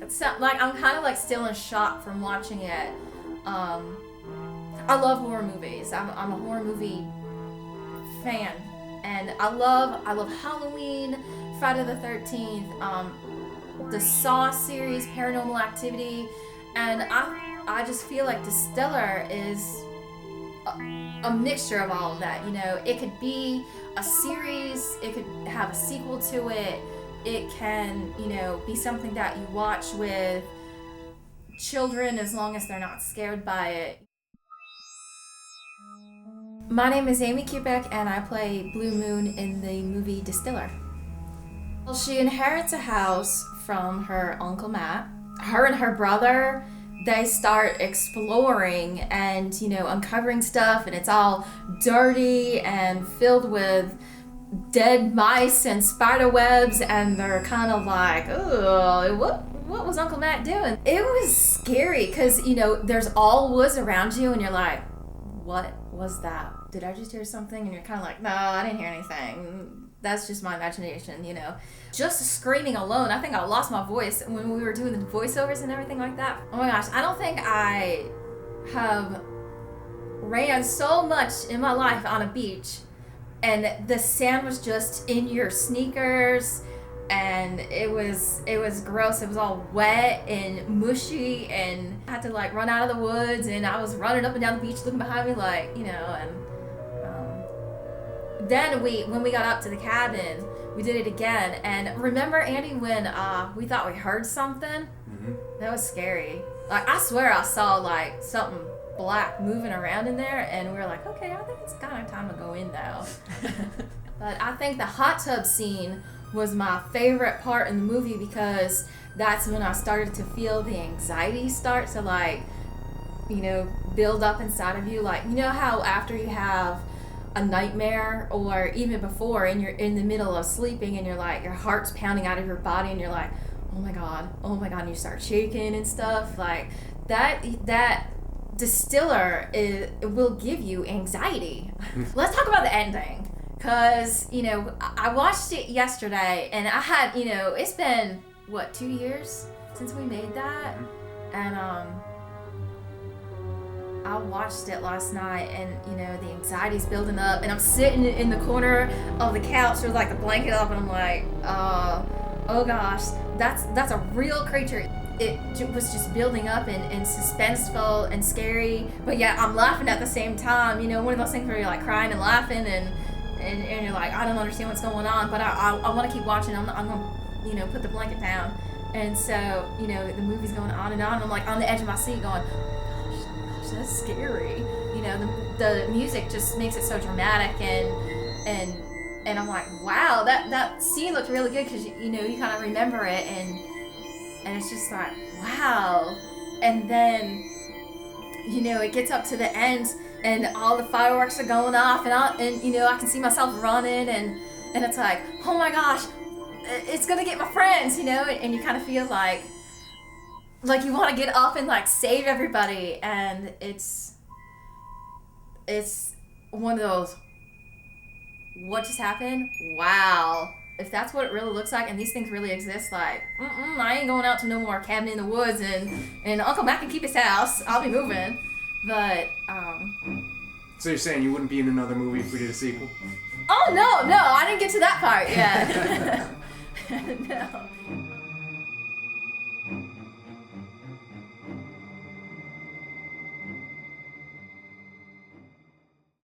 It's like I'm kind of like still in shock from watching it. I love horror movies. I'm a horror movie fan, and I love Halloween, Friday the 13th, the Saw series, Paranormal Activity, and I just feel like Distiller is a mixture of all of that. You know, it could be a series, it could have a sequel to it, it can, you know, be something that you watch with children as long as they're not scared by it. My name is Amy Ciupek and I play Blue Moon in the movie Distiller. Well, she inherits a house from her Uncle Matt. Her and her brother, they start exploring and, you know, uncovering stuff, and it's all dirty and filled with dead mice and spider webs, and they're kind of like, oh, what was Uncle Matt doing? It was scary because, you know, there's all woods around you and you're like, what was that? Did I just hear something? And you're kind of like, no, I didn't hear anything. That's just my imagination, you know. Just screaming alone, I think I lost my voice when we were doing the voiceovers and everything like that. Oh my gosh, I don't think I have ran so much in my life on a beach, and the sand was just in your sneakers, and it was gross. It was all wet and mushy, and I had to like run out of the woods, and I was running up and down the beach looking behind me like, you know, and then when we got up to the cabin, we did it again. And remember, Andy, when we thought we heard something? Mm-hmm. That was scary. Like, I swear I saw like something black moving around in there, and we were like, okay, I think it's kind of time to go in now. But I think the hot tub scene was my favorite part in the movie because that's when I started to feel the anxiety start to, like, you know, build up inside of you. Like, you know how after you have a nightmare, or even before, and you're in the middle of sleeping and you're like, your heart's pounding out of your body and you're like, oh my god, and you start shaking and stuff like that. Distiller will give you anxiety. Let's talk about the ending, because, you know, I watched it yesterday, and I had, you know, it's been 2 years since we made that, and I watched it last night, and, you know, the anxiety's building up, and I'm sitting in the corner of the couch with like the blanket up, and I'm like, oh gosh, that's a real creature. It was just building up and suspenseful and scary, but yeah, I'm laughing at the same time. You know, one of those things where you're like crying and laughing, and you're like, I don't understand what's going on, but I want to keep watching. I'm gonna, you know, put the blanket down. And so, you know, the movie's going on, and I'm like on the edge of my seat going, gosh, that's scary. You know, the music just makes it so dramatic, and I'm like, wow, that scene looked really good, because, you know, you kind of remember it, and it's just like, wow. And then, you know, it gets up to the end, and all the fireworks are going off, and you know, I can see myself running, and it's like, oh my gosh, it's gonna get my friends, you know, and you kind of feel like you want to get up and like save everybody, and it's one of those, what just happened? Wow. If that's what it really looks like, and these things really exist, like, I ain't going out to no more cabin in the woods, and Uncle Mac can keep his house. I'll be moving. But, So you're saying you wouldn't be in another movie if we did a sequel? Oh, no, I didn't get to that part yet. No.